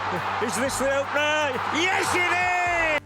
Is this the opener? Yes, it is!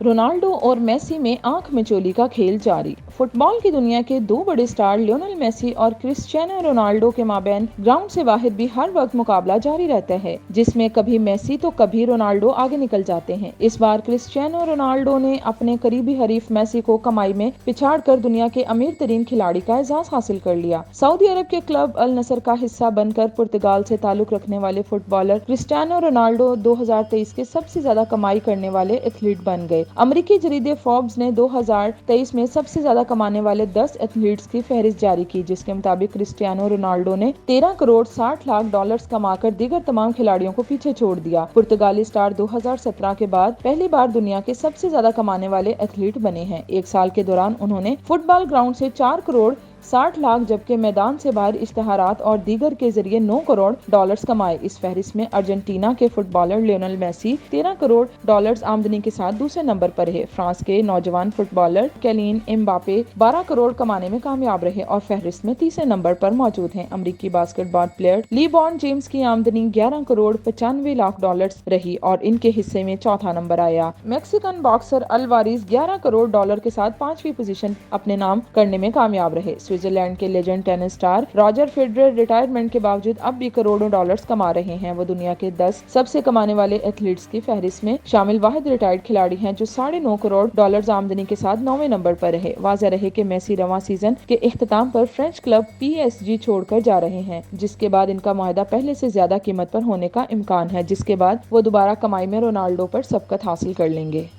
Ronaldo और Messi में आंख मिचौली का खेल जारी। फुटबॉल की दुनिया के दो बड़े स्टार लियोनेल मेसी और क्रिस्टियानो रोनाल्डो के माबैन ग्राउंड से बाहर भी हर वक्त मुकाबला जारी रहता है, जिसमें कभी मेसी तो कभी रोनाल्डो आगे निकल जाते हैं। इस बार क्रिस्टियानो रोनाल्डो ने अपने करीबी हरीफ मेसी को कमाई में पिछाड़कर दुनिया के अमीर तरीन खिलाड़ी का एजाज हासिल कर लिया। सऊदी अरब के क्लब अल नसर का हिस्सा बनकर पुर्तगाल से ताल्लुक रखने वाले फुटबॉलर क्रिस्टियानो रोनाल्डो 2023 के सबसे ज्यादा कमाई करने वाले एथलीट बन गए। अमेरिकी जरीदे फोर्ब्स ने 2023 में सबसे ज्यादा कमाने वाले 10 एथलीट्स की फहरिस्त जारी की, जिसके मुताबिक क्रिस्टियानो रोनाल्डो ने 13 करोड़ 60 लाख डॉलर्स कमाकर दीगर तमाम खिलाड़ियों को पीछे छोड़ दिया। पुर्तगाली स्टार 2017 के बाद पहली बार दुनिया के सबसे ज्यादा कमाने वाले एथलीट बने हैं। एक साल के दौरान उन्होंने फुटबॉल ग्राउंड से 4 करोड़ 60 लाख जबकि मैदान से बाहर इश्तहारात और दीगर के जरिए 9 करोड़ डॉलर्स कमाए। इस फहरिस्त में अर्जेंटीना के footballer Lionel Messi 13 crore dollars आमदनी के साथ दूसरे नंबर पर है। फ्रांस के नौजवान फुटबॉलर कैलिन एम्बापे 12 करोड़ कमाने में कामयाब रहे और फहरिस्त में तीसरे नंबर पर मौजूद हैं। अमेरिकी बास्केटबॉल प्लेयर लीब्रॉन जेम्स की आमदनी 11 करोड़ 95 लाख डॉलर्स रही और इनके हिस्से में चौथा नंबर आया। Mexican boxer Alvares 11 crore dollar के साथ 5वीं पोजीशन अपने नाम करने में कामयाब रहे। स्विट्जरलैंड के legend tennis star Roger Federer retirement के बावजूद अब भी करोड़ों डॉलर्स कमा रहे हैं। वो दुनिया के 10 सबसे कमाने वाले एथलीट्स की फहरिस्त में शामिल वाहिद रिटायर्ड खिलाड़ी हैं जो 9.5 करोड़ डॉलर्स आमदनी के साथ 9वें नंबर पर रहे। वाज़ेह रहे कि मेसी रवां सीजन के इख्तिताम पर फ्रेंच क्लब PSG छोड़कर जा रहे हैं, जिसके बाद इनका मुआहदा पहले से ज्यादा कीमत पर होने का इम्कान है, जिसके बाद वो दोबारा कमाई में रोनाल्डो पर सबकत हासिल कर लेंगे।